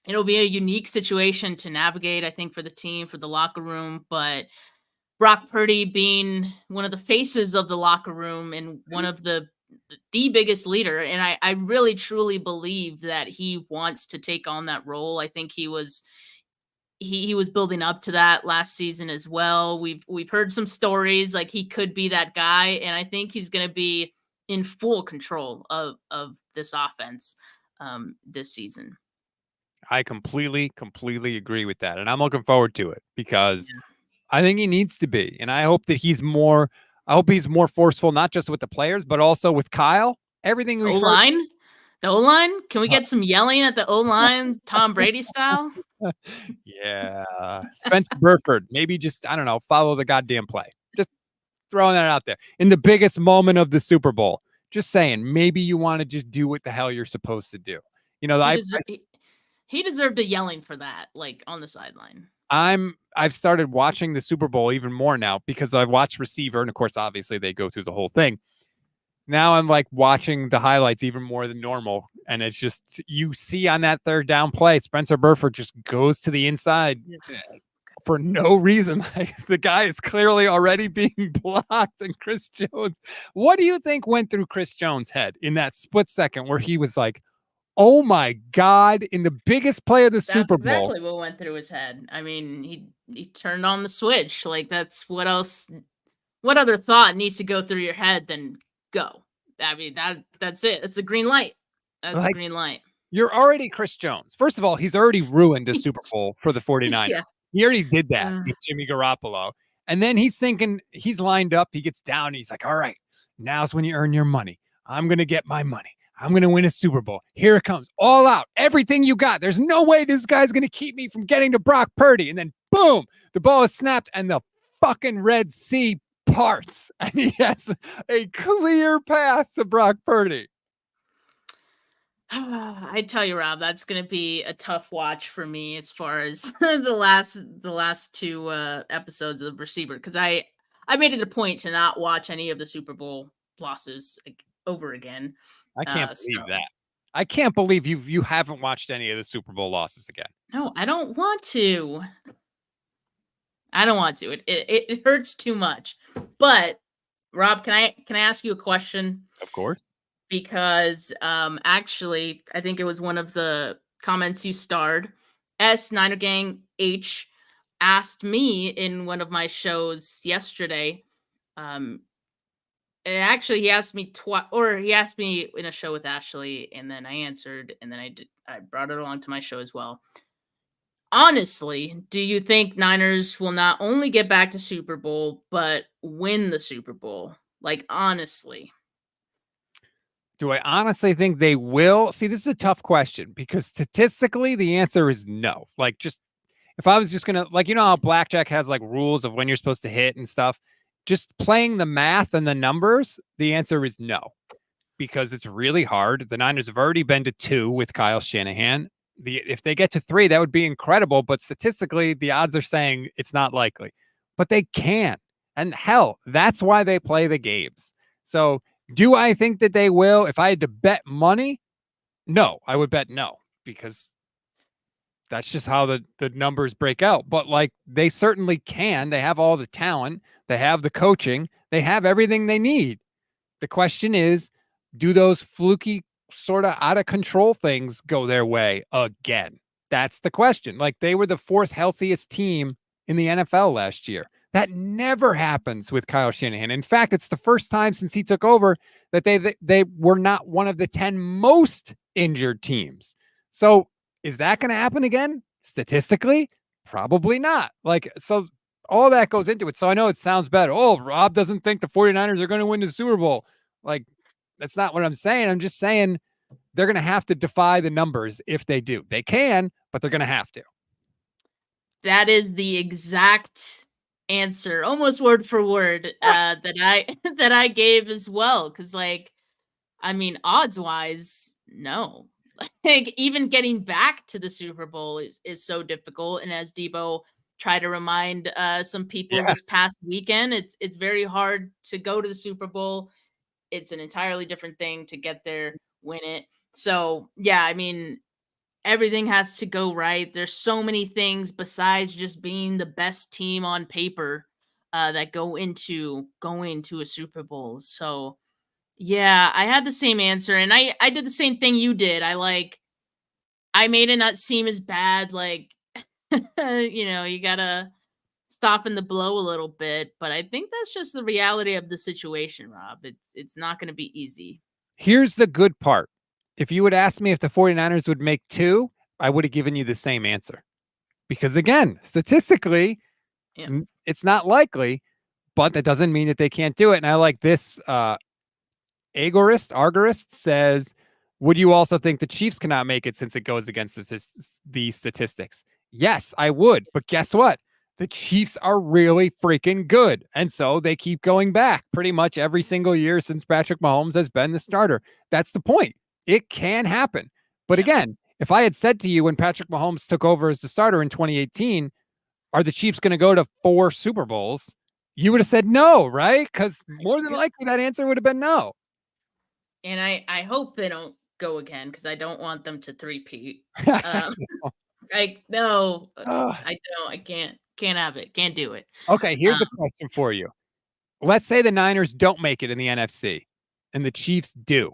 B: It'll be a unique situation to navigate, I think, for the team, for the locker room. But Brock Purdy being one of the faces of the locker room and one of the biggest leader, and I really truly believe that he wants to take on that role. I think he was building up to that last season as well. We've heard some stories like he could be that guy, and I think he's going to be in full control of this offense this season.
A: I completely agree with that, and I'm looking forward to it because I think he needs to be, and I hope that he's more. I hope he's more forceful, not just with the players, but also with Kyle. Everything we
B: O-line, the O-line. Can we get some yelling at the O-line, Tom Brady style?
A: Yeah, Spencer Burford. Maybe just follow the goddamn play. Just throwing that out there in the biggest moment of the Super Bowl. Just saying, maybe you want to just do what the hell you're supposed to do.
B: He deserved a yelling for that, like on the sideline.
A: I've started watching the Super Bowl even more now because I've watched receiver, and of course, obviously they go through the whole thing. Now I'm like watching the highlights even more than normal. And it's just, you see on that third down play, Spencer Burford just goes to the inside for no reason. Like, the guy is clearly already being blocked. And Chris Jones, what do you think went through Chris Jones' head in that split second where he was like, oh my God, in the biggest play of the Super Bowl?
B: That's exactly what went through his head. I mean, he turned on the switch. Like, that's what other thought needs to go through your head than go? I mean, that's it. It's a green light. That's a green light.
A: You're already Chris Jones. First of all, he's already ruined a Super Bowl for the 49ers. Yeah. He already did that with Jimmy Garoppolo. And then he's thinking, he's lined up. He gets down. And he's like, all right, now's when you earn your money. I'm going to get my money. I'm going to win a Super Bowl. Here it comes. All out. Everything you got. There's no way this guy's going to keep me from getting to Brock Purdy. And then, boom, the ball is snapped and the fucking Red Sea parts. And he has a clear path to Brock Purdy.
B: I tell you, Rob, that's gonna be a tough watch for me as far as the last two episodes of Receiver, because I made it a point to not watch any of the Super Bowl losses over again.
A: I can't believe
B: So
A: that. I can't believe you haven't watched any of the Super Bowl losses again.
B: no, I don't want to. I don't want to. It hurts too much. But Rob, can I ask you a question?
A: Of course.
B: Because actually I think it was one of the comments you starred. S Niner Gang H asked me in one of my shows yesterday. Um and actually he asked me twice, or he asked me in a show with Ashley, and then I answered, and then I brought it along to my show as well. Honestly, do you think Niners will not only get back to Super Bowl, but win the Super Bowl? Like, honestly.
A: Do I honestly think they will? See, this is a tough question because statistically, the answer is no. Like, just if I was just gonna, like, you know how blackjack has like rules of when you're supposed to hit and stuff. Just playing the math and the numbers, the answer is no, because it's really hard. The Niners have already been to 2 with Kyle Shanahan. If they get to 3, that would be incredible. But statistically, the odds are saying it's not likely. But they can. And hell, that's why they play the games. So do I think that they will? If I had to bet money, no, I would bet no, because that's just how the numbers break out. But like, they certainly can. They have all the talent, they have the coaching, they have everything they need. The question is, do those fluky, sort of out of control things go their way again? That's the question. Like, they were the 4th healthiest team in the NFL last year. That never happens with Kyle Shanahan. In fact, it's the first time since he took over that they were not one of the 10 most injured teams. So is that going to happen again? Statistically, probably not. Like, so all that goes into it. So I know it sounds better. Oh, Rob doesn't think the 49ers are going to win the Super Bowl. Like, that's not what I'm saying. I'm just saying they're going to have to defy the numbers if they do. They can, but they're going to have to.
B: That is the exact answer, almost word for word, that I gave as well. Because, like, I mean, odds wise, no. Like, even getting back to the Super Bowl is so difficult. And as Debo tried to remind some people this past weekend, it's very hard to go to the Super Bowl. It's an entirely different thing to get there, win it. So yeah, I mean, everything has to go right. There's so many things besides just being the best team on paper that go into a Super Bowl. So yeah, I had the same answer, and I did the same thing you did. I made it not seem as bad. Like, you gotta soften the blow a little bit. But I think that's just the reality of the situation, Rob. It's not going to be easy.
A: Here's the good part. If you would ask me if the 49ers would make 2, I would have given you the same answer. Because again, statistically, it's not likely, but that doesn't mean that they can't do it. And I like this. Agorist says, would you also think the Chiefs cannot make it since it goes against the statistics? Yes, I would. But guess what? The Chiefs are really freaking good. And so they keep going back pretty much every single year since Patrick Mahomes has been the starter. That's the point. It can happen. But again, if I had said to you when Patrick Mahomes took over as the starter in 2018, are the Chiefs going to go to 4 Super Bowls? You would have said no, right? Because more than likely that answer would have been no.
B: And I hope they don't go again, because I don't want them to three-peat. No, I don't. I can't have it. Can't do it.
A: Okay, here's a question for you. Let's say the Niners don't make it in the NFC and the Chiefs do.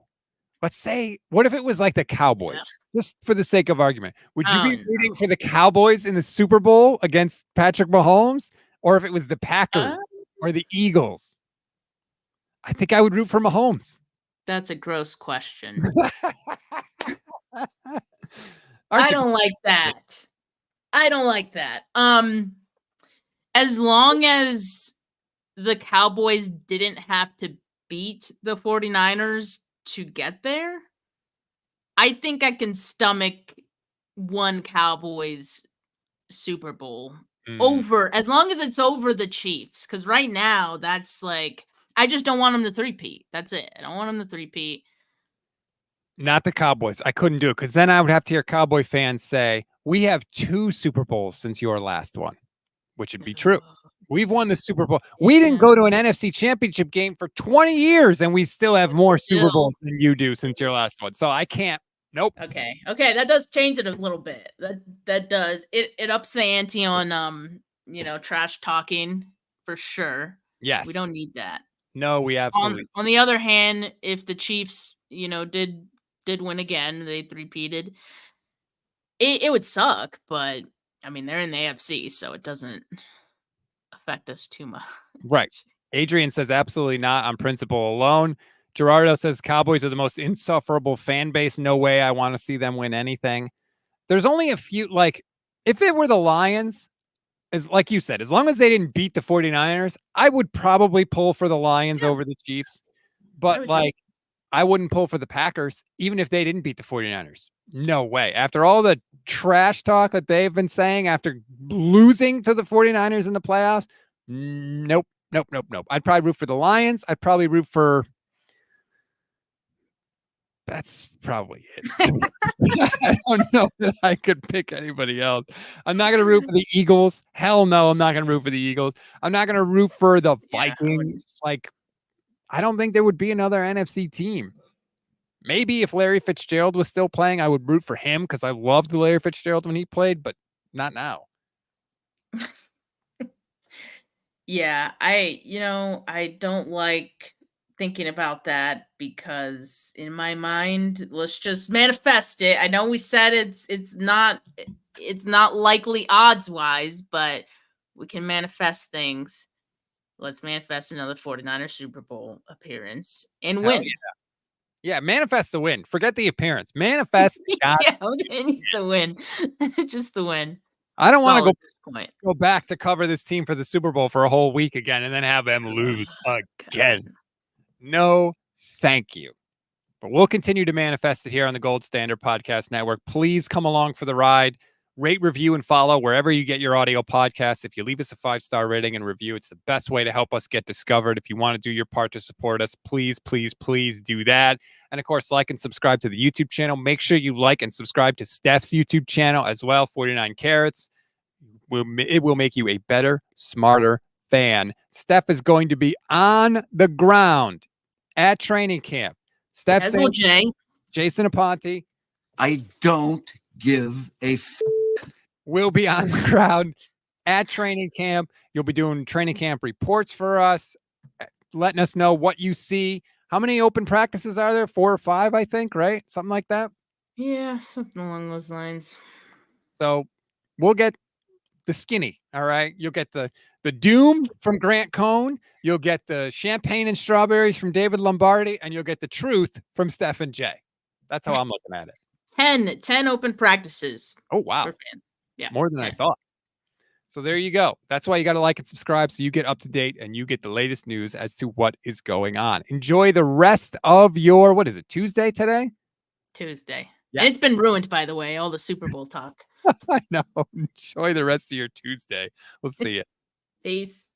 A: Let's say, what if it was like the Cowboys? Just for the sake of argument. Would you be rooting for the Cowboys in the Super Bowl against Patrick Mahomes? Or if it was the Packers or the Eagles? I think I would root for Mahomes.
B: That's a gross question. I don't like that. I don't like that. As long as the Cowboys didn't have to beat the 49ers to get there, I think I can stomach one Cowboys Super Bowl over, as long as it's over the Chiefs. Because right now, that's like, I just don't want them to three-peat. That's it. I don't want them to three-peat.
A: Not the Cowboys. I couldn't do it because then I would have to hear Cowboy fans say, we have 2 Super Bowls since your last one, which would be true. We've won the Super Bowl. We didn't go to an NFC championship game for 20 years, and we still have more Super Bowls than you do since your last one. So I can't. Nope.
B: Okay. That does change it a little bit. That does. It ups the ante on trash talking for sure.
A: Yes.
B: We don't need that.
A: No, we absolutely.
B: On the other hand, if the Chiefs, did win again, they three-peated, it would suck, but I mean, they're in the AFC, so it doesn't affect us too much.
A: Right. Adrian says absolutely not on principle alone. Gerardo says Cowboys are the most insufferable fan base. No way I want to see them win anything. There's only a few, like, if it were the Lions, as like you said, as long as they didn't beat the 49ers, I would probably pull for the Lions over the Chiefs. But like, I wouldn't pull for the Packers, even if they didn't beat the 49ers. No way. After all the trash talk that they've been saying after losing to the 49ers in the playoffs, nope. I'd probably root for the Lions. I'd probably root for... That's probably it. I don't know that I could pick anybody else. I'm not going to root for the Eagles. Hell no, I'm not going to root for the Eagles. I'm not going to root for the Vikings. Like, I don't think there would be another NFC team. Maybe if Larry Fitzgerald was still playing, I would root for him because I loved Larry Fitzgerald when he played, but not now.
B: Yeah, I don't like thinking about that because in my mind, let's just manifest it. I know we said it's not likely odds wise, but we can manifest things. Let's manifest another 49er Super Bowl appearance and win.
A: Yeah, manifest the win. Forget the appearance. Manifest.
B: Yeah, they need the win. Just the win.
A: I don't want
B: to
A: go back to cover this team for the Super Bowl for a whole week again and then have them lose again. God. No, thank you. But we'll continue to manifest it here on the Gold Standard Podcast Network. Please come along for the ride. Rate, review, and follow wherever you get your audio podcasts. If you leave us a 5-star rating and review, it's the best way to help us get discovered. If you want to do your part to support us, please do that. And of course, like and subscribe to the YouTube channel. Make sure you like and subscribe to Steph's YouTube channel as well, 49 Carats. It will make you a better, smarter fan. Steph is going to be on the ground at training camp. Steph, Jason Aponte.
C: I don't give a
A: We'll be on the ground at training camp. You'll be doing training camp reports for us, letting us know what you see. How many open practices are there? 4 or 5, I think, right? Something like that.
B: Yeah, something along those lines.
A: So we'll get the skinny. All right. You'll get the doom from Grant Cohn. You'll get the champagne and strawberries from David Lombardi, and you'll get the truth from Steph and Jay. That's how I'm looking at it.
B: 10 open practices.
A: Oh, wow.
B: For fans. Yeah.
A: More than 10. I thought. So there you go. That's why you got to like and subscribe so you get up to date and you get the latest news as to what is going on. Enjoy the rest of your, what is it, Tuesday today?
B: Tuesday.
A: Yes.
B: And it's been ruined, by the way, all the Super Bowl talk.
A: I know. Enjoy the rest of your Tuesday. We'll see you.
B: Peace.